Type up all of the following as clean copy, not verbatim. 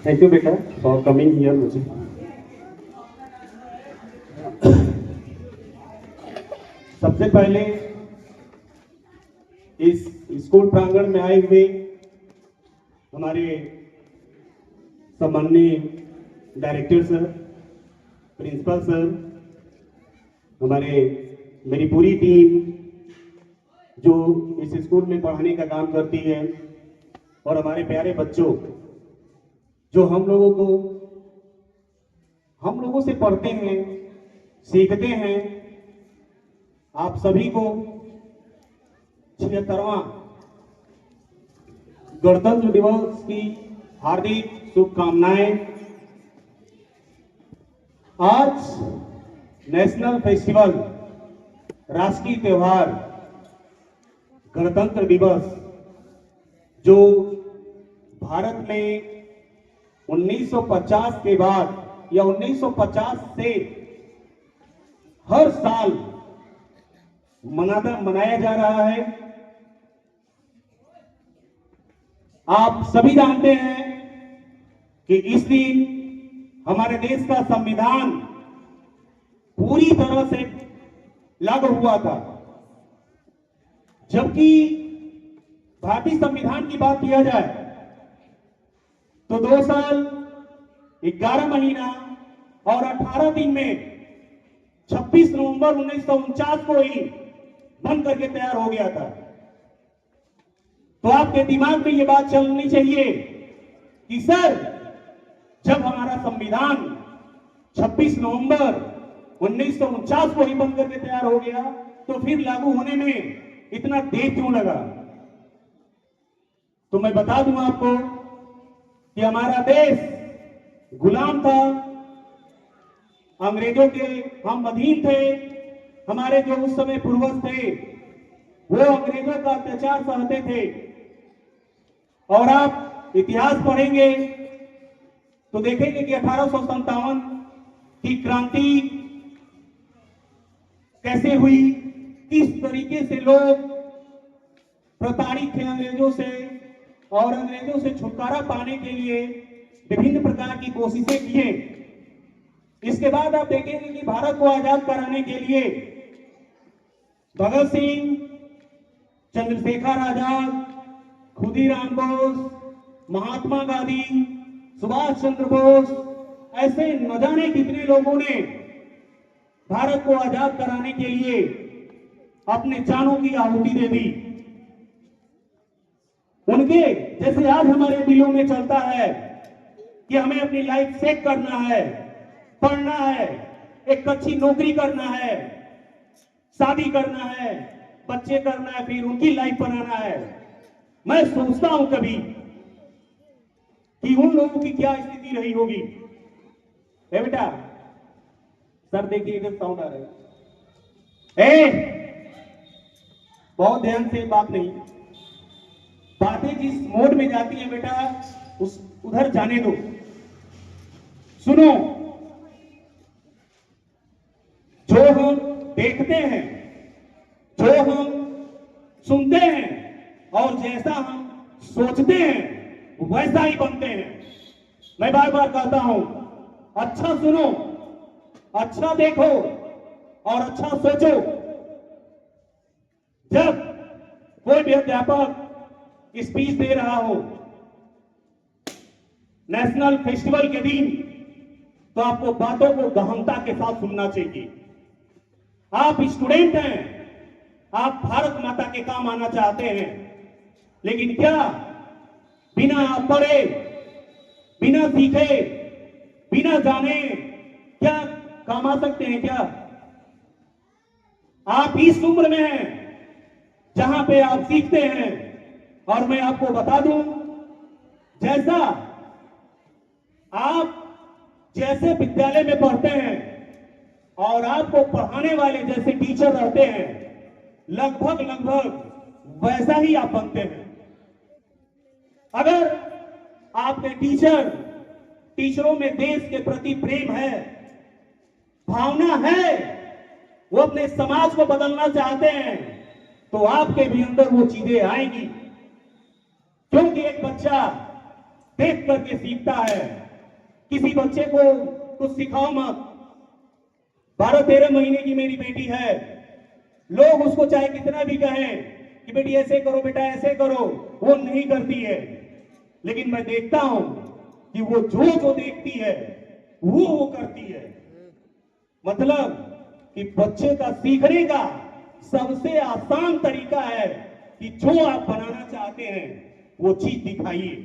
Thank you बेटा for coming here मुझे। सबसे पहले इस स्कूल प्रांगण में आए हुए हमारे सम्माननीय डायरेक्टर सर, प्रिंसिपल सर, मेरी पूरी टीम जो इस स्कूल में पढ़ाने का काम करती है, और हमारे प्यारे बच्चों जो हम लोगों से पढ़ते हैं, सीखते हैं, आप सभी को 76वां गणतंत्र दिवस की हार्दिक शुभकामनाएं। आज नेशनल फेस्टिवल, राष्ट्रीय त्योहार गणतंत्र दिवस जो भारत में 1950 के बाद या 1950 से हर साल मनाया जा रहा है। आप सभी जानते हैं कि इस दिन हमारे देश का संविधान पूरी तरह से लागू हुआ था। जबकि भारतीय संविधान की बात किया जाए तो 2 साल 11 महीना और 18 दिन में 26 नवंबर 1949 को ही बन करके तैयार हो गया था। तो आपके दिमाग में ये बात चलनी चाहिए कि सर, जब हमारा संविधान 26 नवंबर 1949 को ही बन करके तैयार हो गया तो फिर लागू होने में इतना देर क्यों लगा? तो मैं बता दूं आपको कि हमारा देश गुलाम था, अंग्रेजों के हम अधीन थे। हमारे जो उस समय पूर्वज थे वो अंग्रेजों का अत्याचार सहते थे। और आप इतिहास पढ़ेंगे तो देखेंगे कि 1857 की क्रांति कैसे हुई, किस तरीके से लोग प्रताड़ित थे अंग्रेजों से, और अंग्रेजों से छुटकारा पाने के लिए विभिन्न प्रकार की कोशिशें किए। इसके बाद आप देखेंगे कि भारत को आजाद कराने के लिए भगत सिंह, चंद्रशेखर आजाद, खुदीराम बोस, महात्मा गांधी, सुभाष चंद्र बोस, ऐसे न जाने कितने लोगों ने भारत को आजाद कराने के लिए अपने जानों की आहुति दे दी। उनके जैसे आज हमारे दिलों में चलता है कि हमें अपनी लाइफ सेट करना है, पढ़ना है, एक अच्छी नौकरी करना है, शादी करना है, बच्चे करना है, फिर उनकी लाइफ बनाना है। मैं सोचता हूं कभी कि उन लोगों की क्या स्थिति रही होगी। बेटा सर देखिए, इधर साउंड आ रहा है। बहुत ध्यान से बात नहीं, बातें जिस मोड में जाती है बेटा उधर जाने दो। सुनो, जो हम देखते हैं, जो हम सुनते हैं और जैसा हम सोचते हैं वैसा ही बनते हैं। मैं बार बार कहता हूं, अच्छा सुनो, अच्छा देखो और अच्छा सोचो। जब कोई भी अध्यापक स्पीच दे रहा हो नेशनल फेस्टिवल के दिन, तो आपको बातों को गहनता के साथ सुनना चाहिए। आप स्टूडेंट हैं, आप भारत माता के काम आना चाहते हैं, लेकिन क्या बिना आप पढ़े, बिना सीखे, बिना जाने क्या काम आ सकते हैं क्या? आप इस उम्र में हैं जहां पे आप सीखते हैं। और मैं आपको बता दूं, जैसा आप जैसे विद्यालय में पढ़ते हैं और आपको पढ़ाने वाले जैसे टीचर रहते हैं, लगभग वैसा ही आप बनते हैं। अगर आपके टीचरों में देश के प्रति प्रेम है, भावना है, वो अपने समाज को बदलना चाहते हैं, तो आपके भी अंदर वो चीजें आएंगी। क्योंकि एक बच्चा देख करके सीखता है। किसी बच्चे को कुछ सिखाओ मत। 12-13 महीने की मेरी बेटी है, लोग उसको चाहे कितना भी कहें कि बेटी ऐसे करो, बेटा ऐसे करो, वो नहीं करती है। लेकिन मैं देखता हूं कि वो जो देखती है वो करती है। मतलब कि बच्चे का सीखने का सबसे आसान तरीका है कि जो आप बनाना चाहते हैं वो चीज दिखाइए।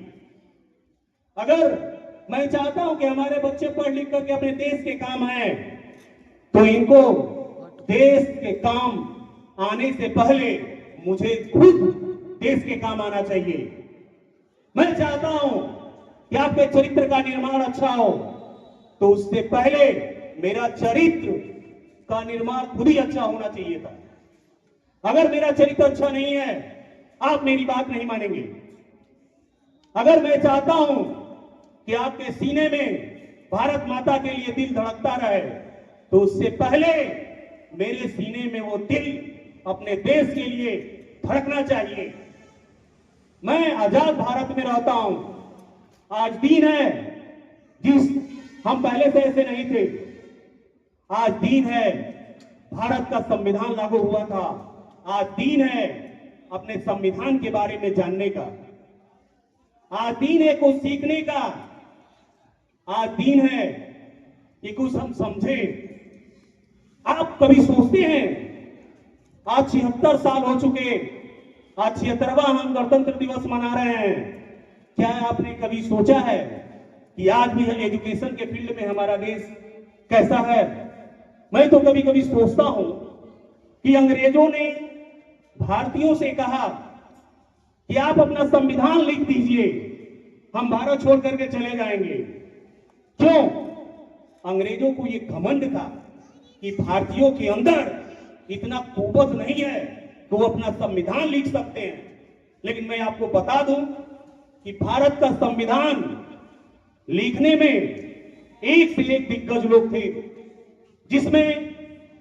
अगर मैं चाहता हूं कि हमारे बच्चे पढ़ लिख करके अपने देश के काम आए, तो इनको देश के काम आने से पहले मुझे खुद देश के काम आना चाहिए। मैं चाहता हूं कि आपके चरित्र का निर्माण अच्छा हो, तो उससे पहले मेरा चरित्र का निर्माण खुद ही अच्छा होना चाहिए था। अगर मेरा चरित्र अच्छा नहीं है, आप मेरी बात नहीं मानेंगे। अगर मैं चाहता हूं कि आपके सीने में भारत माता के लिए दिल धड़कता रहे, तो उससे पहले मेरे सीने में वो दिल अपने देश के लिए धड़कना चाहिए। मैं आजाद भारत में रहता हूं। आज दिन है जिस हम पहले से ऐसे नहीं थे। आज दिन है भारत का संविधान लागू हुआ था। आज दिन है अपने संविधान के बारे में जानने का। आज दिन है कुछ सीखने का। आज दिन है कि कुछ हम समझें। आप कभी सोचते हैं, आज 76 साल हो चुके, आज 76वां हम गणतंत्र दिवस मना रहे हैं। क्या आपने कभी सोचा है कि आज भी एजुकेशन के फील्ड में हमारा देश कैसा है? मैं तो कभी कभी सोचता हूं कि अंग्रेजों ने भारतीयों से कहा कि आप अपना संविधान लिख दीजिए, हम भारत छोड़ करके चले जाएंगे। क्यों? अंग्रेजों को यह घमंड था कि भारतीयों के अंदर इतना कुवत नहीं है कि वो अपना संविधान लिख सकते हैं। लेकिन मैं आपको बता दूं कि भारत का संविधान लिखने में एक से एक दिग्गज लोग थे, जिसमें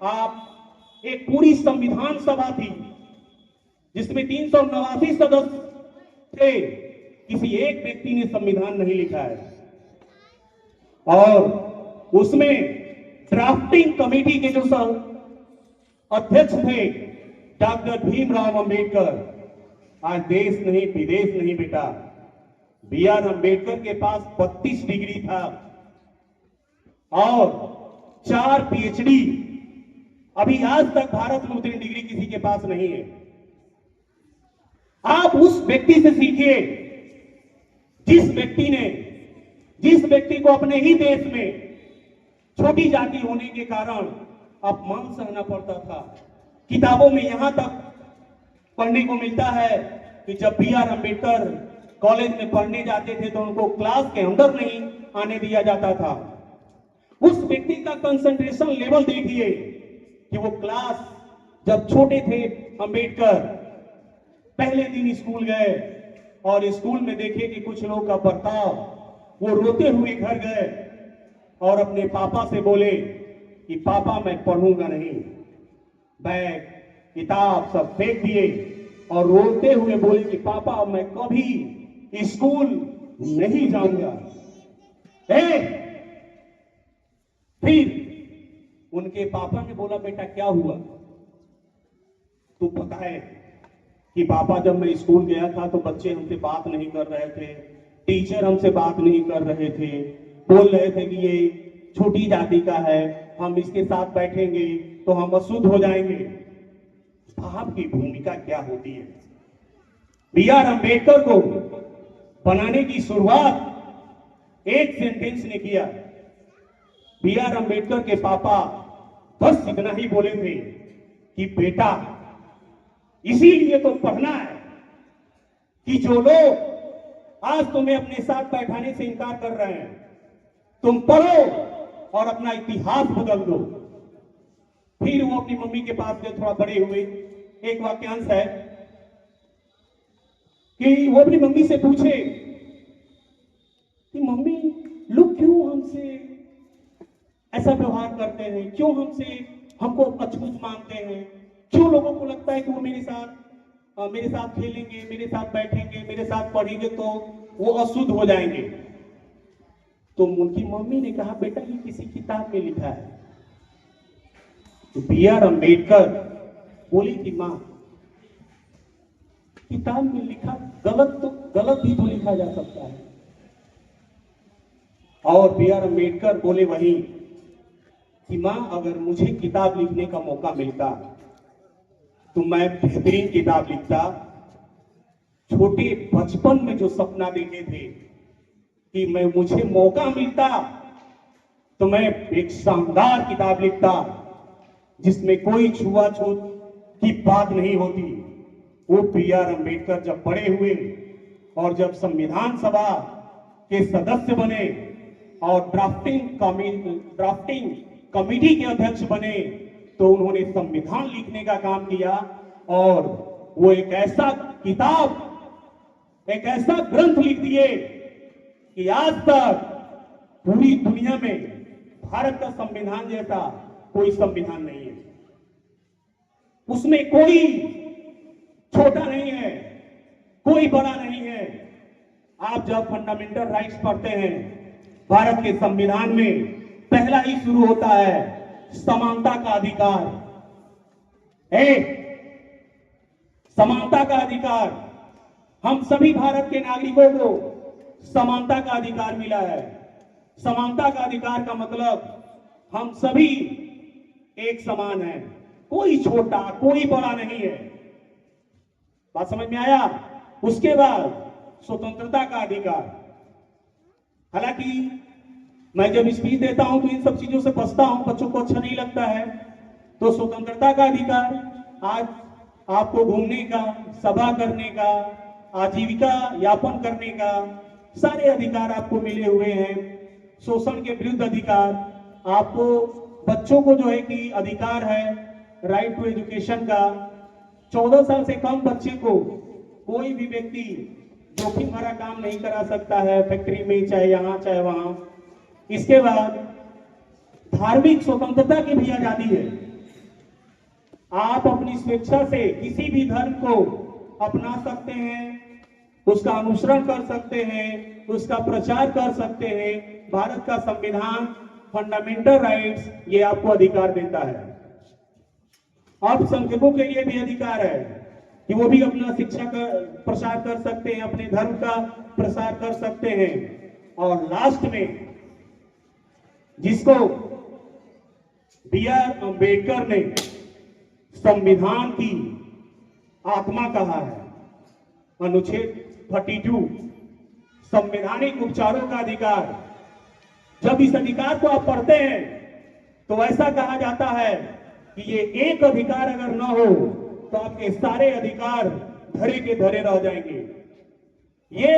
आप एक पूरी संविधान सभा थी जिसमें 389 सदस्य थे। किसी एक व्यक्ति ने संविधान नहीं लिखा है। और उसमें ड्राफ्टिंग कमेटी के जो अध्यक्ष थे डॉक्टर भीमराव अंबेडकर। आज देश नहीं विदेश नहीं बेटा, बी.आर. अंबेडकर के पास 32 डिग्री था और 4 पीएचडी। अभी आज तक भारत में उतनी डिग्री किसी के पास नहीं है। आप उस व्यक्ति से सीखिए जिस व्यक्ति को अपने ही देश में छोटी जाति होने के कारण अपमान सहना पड़ता था। किताबों में यहां तक पढ़ने को मिलता है कि जब बी.आर. अंबेडकर कॉलेज में पढ़ने जाते थे तो उनको क्लास के अंदर नहीं आने दिया जाता था। उस व्यक्ति का कंसंट्रेशन लेवल देखिए कि वो क्लास, जब छोटे थे अंबेडकर, पहले दिन स्कूल गए और स्कूल में देखे कि कुछ लोग का बर्ताव, वो रोते हुए घर गए और अपने पापा से बोले कि पापा मैं पढ़ूंगा नहीं। बैग किताब सब फेंक दिए और रोते हुए बोले कि पापा मैं कभी स्कूल नहीं जाऊंगा। फिर उनके पापा ने बोला बेटा क्या हुआ? तू बताए कि पापा जब मैं स्कूल गया था तो बच्चे हमसे बात नहीं कर रहे थे, टीचर हमसे बात नहीं कर रहे थे, बोल रहे थे कि ये छोटी जाति का है, हम इसके साथ बैठेंगे तो हम अशुद्ध हो जाएंगे। बाप की भूमिका क्या होती है? बी.आर. अंबेडकर को बनाने की शुरुआत एक सेंटेंस ने किया। बी.आर. अंबेडकर के पापा बस इतना ही बोले थे कि बेटा इसीलिए तो पढ़ना है कि जो लोग आज तुम्हें अपने साथ बैठाने से इनकार कर रहे हैं, तुम पढ़ो और अपना इतिहास बदल दो। फिर वो अपनी मम्मी के पास गए, थोड़ा बड़े हुए। एक वाक्यांश है कि वो अपनी मम्मी से पूछे कि मम्मी लोग क्यों हमसे ऐसा व्यवहार करते हैं, क्यों हमको अछूत मानते हैं, क्यों लोगों को लगता है कि वो मेरे साथ खेलेंगे, मेरे साथ बैठेंगे, मेरे साथ पढ़ेंगे तो वो अशुद्ध हो जाएंगे। तो उनकी मम्मी ने कहा, बेटा ये किसी किताब में लिखा है। तो B.R. अम्बेडकर बोली कि मां, किताब में लिखा गलत भी तो लिखा जा सकता है। और B.R. अम्बेडकर बोले वही कि मां, अगर मुझे किताब लिखने का मौका मिलता तो मैं बेहतरीन किताब लिखता। छोटे बचपन में जो सपना देखे थे कि मुझे मौका मिलता तो मैं एक शानदार किताब लिखता जिसमें कोई छुआछूत की बात नहीं होती। वो B.R. अम्बेडकर जब बड़े हुए और जब संविधान सभा के सदस्य बने और ड्राफ्टिंग कमेटी के अध्यक्ष बने, तो उन्होंने संविधान लिखने का काम किया और वो एक ऐसा किताब, एक ऐसा ग्रंथ लिख दिए कि आज तक पूरी दुनिया में भारत का संविधान जैसा कोई संविधान नहीं है। उसमें कोई छोटा नहीं है, कोई बड़ा नहीं है। आप जब फंडामेंटल राइट्स पढ़ते हैं, भारत के संविधान में पहला ही शुरू होता है समानता का अधिकार। समानता का अधिकार, हम सभी भारत के नागरिकों को समानता का अधिकार मिला है। समानता का अधिकार का मतलब हम सभी एक समान हैं, कोई छोटा कोई बड़ा नहीं है। बात समझ में आया? उसके बाद स्वतंत्रता का अधिकार। हालांकि मैं जब स्पीच देता हूं तो इन सब चीजों से बचता हूं, बच्चों को अच्छा नहीं लगता है। तो स्वतंत्रता का अधिकार, आज आपको घूमने का, सभा करने का, आजीविका यापन करने का सारे अधिकार आपको मिले हुए हैं। शोषण के विरुद्ध अधिकार, आपको बच्चों को जो है कि अधिकार है राइट टू एजुकेशन का। 14 साल से कम बच्चे को कोई भी व्यक्ति जोखिम भरा काम नहीं करा सकता है, फैक्ट्री में चाहे यहां चाहे वहां। इसके बाद धार्मिक स्वतंत्रता की भी आजादी है। आप अपनी स्वेच्छा से किसी भी धर्म को अपना सकते हैं, उसका अनुसरण कर सकते हैं, उसका प्रचार कर सकते हैं। भारत का संविधान, फंडामेंटल राइट्स, ये आपको अधिकार देता है। अल्पसंख्यकों के लिए भी अधिकार है कि वो भी अपना शिक्षा का प्रसार कर सकते हैं, अपने धर्म का प्रसार कर सकते हैं। और लास्ट में जिसको B.R. अम्बेडकर ने संविधान की आत्मा कहा है, अनुच्छेद 32, संवैधानिक उपचारों का अधिकार। जब इस अधिकार को आप पढ़ते हैं तो ऐसा कहा जाता है कि ये एक अधिकार अगर न हो तो आपके सारे अधिकार धरे के धरे रह जाएंगे। ये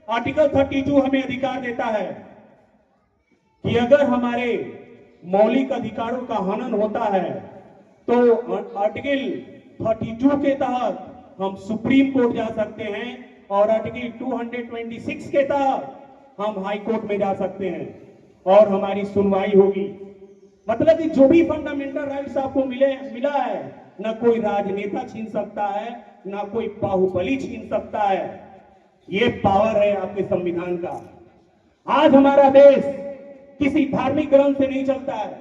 आर्टिकल 32 हमें अधिकार देता है कि अगर हमारे मौलिक अधिकारों का हनन होता है तो आर्टिकल 32 के तहत हम सुप्रीम कोर्ट जा सकते हैं और आर्टिकल 226 के तहत हम हाई कोर्ट में जा सकते हैं और हमारी सुनवाई होगी। मतलब कि जो भी फंडामेंटल राइट्स आपको मिला है, ना कोई राजनेता छीन सकता है, ना कोई बाहुबली छीन सकता है। ये पावर है आपके संविधान का। आज हमारा देश किसी धार्मिक ग्रंथ से नहीं चलता है।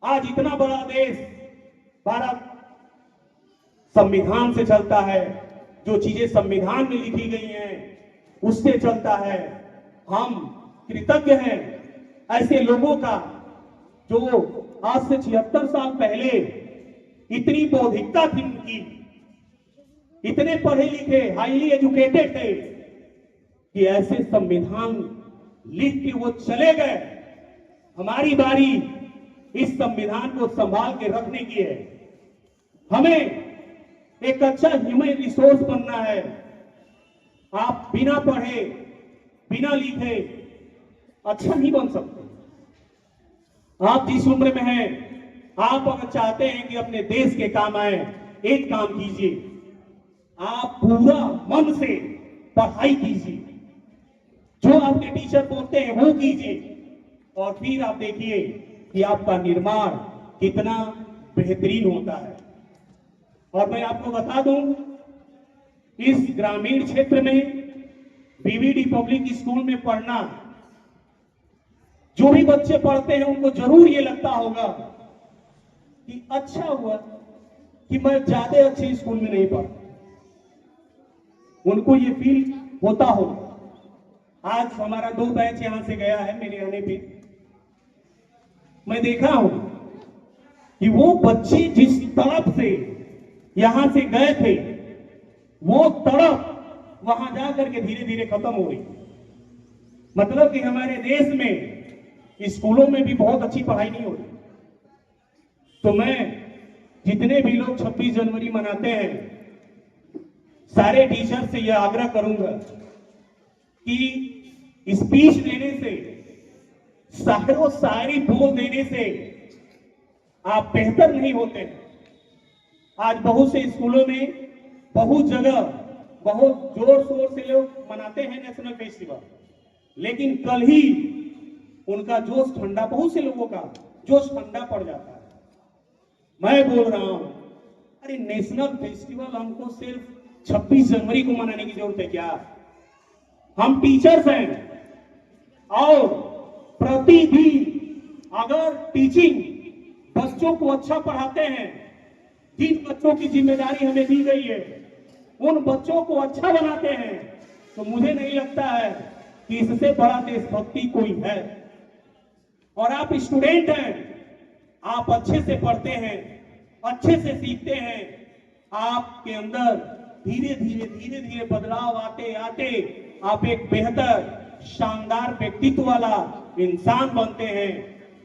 आज इतना बड़ा देश भारत संविधान से चलता है। जो चीजें संविधान में लिखी गई हैं उससे चलता है। हम कृतज्ञ हैं ऐसे लोगों का जो आज से 76 साल पहले इतनी बौद्धिकता थी उनकी, इतने पढ़े लिखे हाईली एजुकेटेड थे कि ऐसे संविधान लिख के वो चले गए। हमारी बारी इस संविधान को संभाल के रखने की है। हमें एक अच्छा ह्यूमन रिसोर्स बनना है। आप बिना पढ़े बिना लिखे अच्छा नहीं बन सकते। आप जिस उम्र में हैं, आप अगर चाहते हैं कि अपने देश के काम आए, एक काम कीजिए, आप पूरा मन से पढ़ाई कीजिए, जो आपके टीचर बोलते हैं वो कीजिए और फिर आप देखिए कि आपका निर्माण कितना बेहतरीन होता है। और मैं आपको बता दूं, इस ग्रामीण क्षेत्र में बीवीडी पब्लिक स्कूल में पढ़ना, जो भी बच्चे पढ़ते हैं उनको जरूर ये लगता होगा कि अच्छा हुआ कि मैं ज्यादा अच्छे स्कूल में नहीं पढ़ा। उनको ये फील होता हो। आज हमारा 2 बैच यहां से गया है मेरे आने पे। मैं देखा हूं कि वो बच्चे जिस तड़प से यहां से गए थे, वो तड़प वहां जाकर के धीरे धीरे खत्म हो गई। मतलब कि हमारे देश में स्कूलों में भी बहुत अच्छी पढ़ाई नहीं होती। तो मैं जितने भी लोग 26 जनवरी मनाते हैं, सारे टीचर से यह आग्रह करूंगा कि स्पीच देने से, शायरो शायरी बोल देने से आप बेहतर नहीं होते। आज बहुत से स्कूलों में, बहुत जगह बहुत जोर शोर से लोग मनाते हैं नेशनल फेस्टिवल, लेकिन कल ही उनका जोश ठंडा, बहुत से लोगों का जोश ठंडा पड़ जाता है। मैं बोल रहा हूं, अरे नेशनल फेस्टिवल हमको सिर्फ 26 जनवरी को मनाने की जरूरत है क्या? हम टीचर्स हैं और प्रतिदिन अगर टीचिंग बच्चों को अच्छा पढ़ाते हैं, जिन बच्चों की जिम्मेदारी हमें दी गई है उन बच्चों को अच्छा बनाते हैं, तो मुझे नहीं लगता है कि इससे बड़ा देशभक्ति कोई है। और आप स्टूडेंट हैं, आप अच्छे से पढ़ते हैं, अच्छे से सीखते हैं, आपके अंदर धीरे धीरे बदलाव आते आते आप एक बेहतर शानदार व्यक्तित्व वाला इंसान बनते हैं।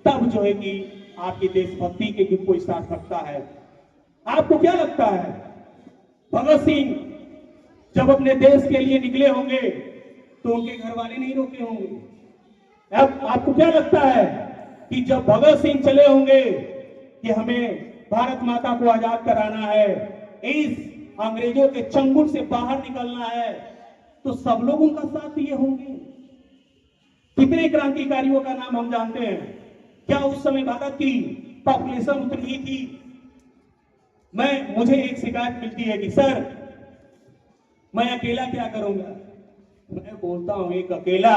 तब जो है कि आपकी देशभक्ति के कोई सार्थकता है। आपको क्या लगता है, भगत सिंह जब अपने देश के लिए निकले होंगे तो उनके घर वाले नहीं रोके होंगे? अब आपको क्या लगता है कि जब भगत सिंह चले होंगे कि हमें भारत माता को आजाद कराना है, इस अंग्रेजों के चंगुल से बाहर निकलना है, तो सब लोग उनका साथ दिए होंगे? कितने क्रांतिकारियों का नाम हम जानते हैं? क्या उस समय भारत की पॉपुलेशन उतनी थी? मुझे एक शिकायत मिलती है कि सर मैं अकेला क्या करूंगा। मैं बोलता हूं, एक अकेला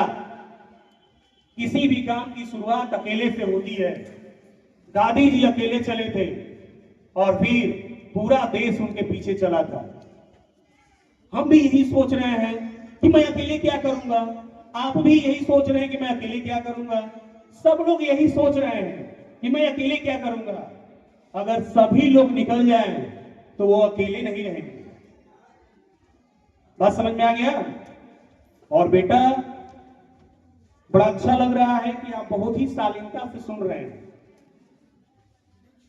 किसी भी काम की शुरुआत अकेले से होती है। गांधी जी अकेले चले थे और फिर पूरा देश उनके पीछे चला था। हम भी यही सोच रहे हैं कि मैं अकेले क्या करूंगा। आप भी यही सोच रहे हैं कि मैं अकेले क्या करूंगा। सब लोग यही सोच रहे हैं कि मैं अकेले क्या करूंगा। अगर सभी लोग निकल जाएं तो वो अकेले नहीं रहेंगे। बात समझ में आ गया? और बेटा, बड़ा अच्छा लग रहा है कि आप बहुत ही शालीनता से सुन रहे हैं।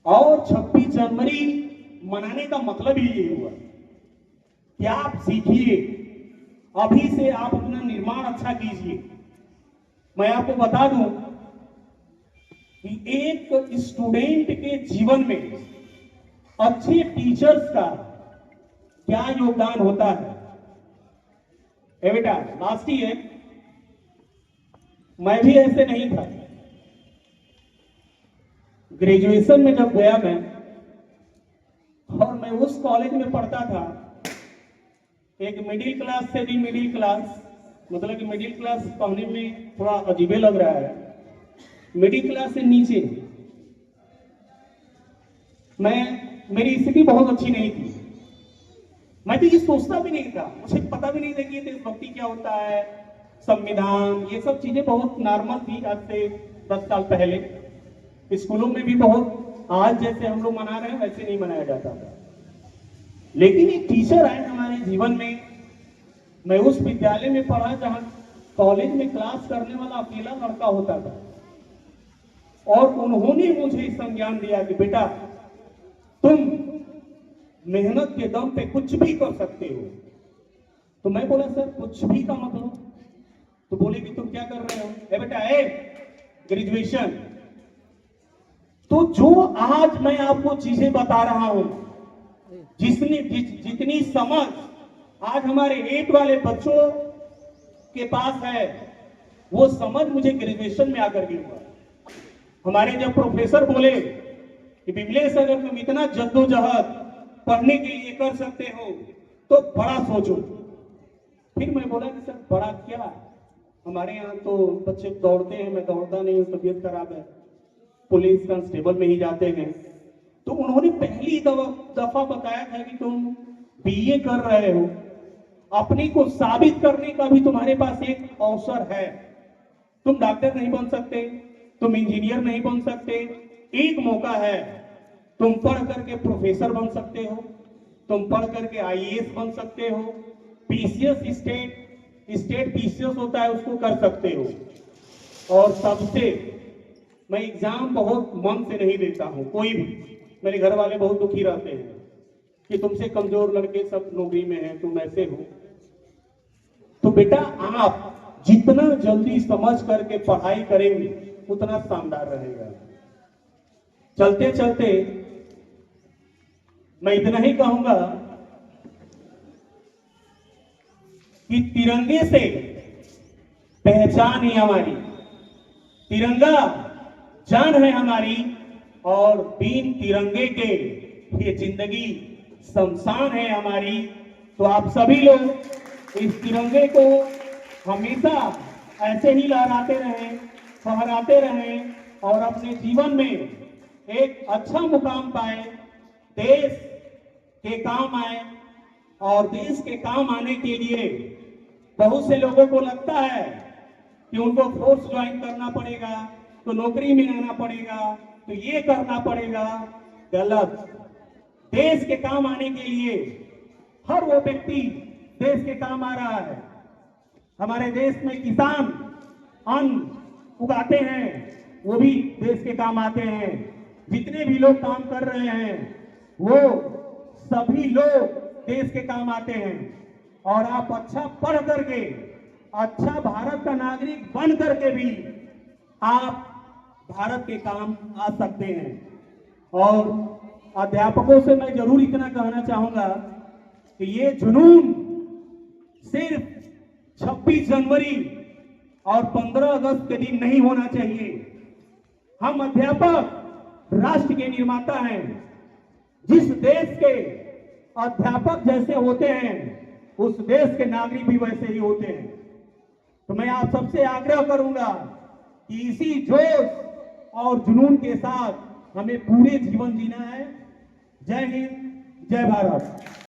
और 26 जनवरी मनाने का मतलब ही ये हुआ कि आप सीखिए, अभी से आप अपना निर्माण अच्छा कीजिए। मैं आपको बता दूं कि एक स्टूडेंट के जीवन में अच्छे टीचर्स का क्या योगदान होता है। बेटा, लास्ट ही है, मैं भी ऐसे नहीं था। ग्रेजुएशन में जब गया मैं, और मैं उस कॉलेज में पढ़ता था, एक मिडिल क्लास से भी मिडिल क्लास, मतलब कि मिडिल क्लास कहने में थोड़ा अजीबे लग रहा है, मिडिल क्लास से नीचे मेरी स्थिति बहुत अच्छी नहीं थी। मैं तो ये सोचता भी नहीं था, मुझे पता भी नहीं था कि देशभक्ति क्या होता है, संविधान, ये सब चीजें बहुत नॉर्मल थी। आज से 10 साल पहले स्कूलों में भी बहुत, आज जैसे हम लोग मना रहे हैं वैसे नहीं मनाया जाता था। लेकिन एक टीचर आए हमारे जीवन में। मैं उस विद्यालय में पढ़ा जहां कॉलेज में क्लास करने वाला अकेला लड़का होता था, और उन्होंने मुझे संज्ञान दिया कि बेटा, तुम मेहनत के दम पे कुछ भी कर सकते हो। तो मैं बोला, सर कुछ भी का मतलब? तो बोले कि तुम क्या कर रहे हो? बेटा, ग्रेजुएशन। तो जो आज मैं आपको चीजें बता रहा हूं, जितनी समझ आज हमारे 8 वाले बच्चों के पास है, वो समझ मुझे ग्रेजुएशन में आकर के हुआ। हमारे जब प्रोफेसर बोले कि विमलेश, अगर तुम इतना जद्दोजहद पढ़ने के लिए कर सकते हो तो बड़ा सोचो। फिर मैं बोला कि सर बड़ा क्या, हमारे यहाँ तो बच्चे दौड़ते हैं, मैं दौड़ता नहीं हूँ, तबीयत खराब है, पुलिस कांस्टेबल में ही जाते हैं। तो उन्होंने पहली दफा बताया था कि तुम बीए कर रहे हो, अपने को साबित करने का भी तुम्हारे पास एक अवसर है। तुम डॉक्टर नहीं बन सकते, तुम इंजीनियर नहीं बन सकते, एक मौका है, तुम पढ़ करके प्रोफेसर बन सकते हो, तुम पढ़ करके आईएएस बन सकते हो, पीसीएस स्टेट पीसीएस होता है उसको कर सकते हो। और सबसे मैं एग्जाम बहुत मन से नहीं देता हूं, कोई भी, मेरे घर वाले बहुत दुखी रहते हैं कि तुमसे कमजोर लड़के सब नौकरी में हैं, तुम ऐसे हो। तो बेटा आप जितना जल्दी समझ करके पढ़ाई करेंगे उतना शानदार रहेगा। चलते चलते मैं इतना ही कहूंगा कि तिरंगे से पहचान है हमारी, तिरंगा जान है हमारी, और बिन तिरंगे के ये जिंदगी शमशान है हमारी। तो आप सभी लोग इस तिरंगे को हमेशा ऐसे ही लहराते रहें, फहराते रहें और अपने जीवन में एक अच्छा मुकाम पाए, देश के काम आए। और देश के काम आने के लिए बहुत से लोगों को लगता है कि उनको फोर्स ज्वाइन करना पड़ेगा, तो नौकरी में रहना पड़ेगा, तो ये करना पड़ेगा। गलत। देश के काम आने के लिए हर वो व्यक्ति देश के काम आ रहा है। हमारे देश में किसान अन्न उगाते हैं, वो भी देश के काम आते हैं। जितने भी लोग काम कर रहे हैं वो सभी लोग देश के काम आते हैं। और आप अच्छा पढ़ करके, अच्छा भारत का नागरिक बन करके भी आप भारत के काम आ सकते हैं। और अध्यापकों से मैं जरूर इतना कहना चाहूंगा कि ये जुनून सिर्फ 26 जनवरी और 15 अगस्त के दिन नहीं होना चाहिए। हम अध्यापक राष्ट्र के निर्माता हैं। जिस देश के अध्यापक जैसे होते हैं उस देश के नागरिक भी वैसे ही होते हैं। तो मैं आप सबसे आग्रह करूंगा कि इसी जोश और जुनून के साथ हमें पूरे जीवन जीना है। जय हिंद, जय भारत।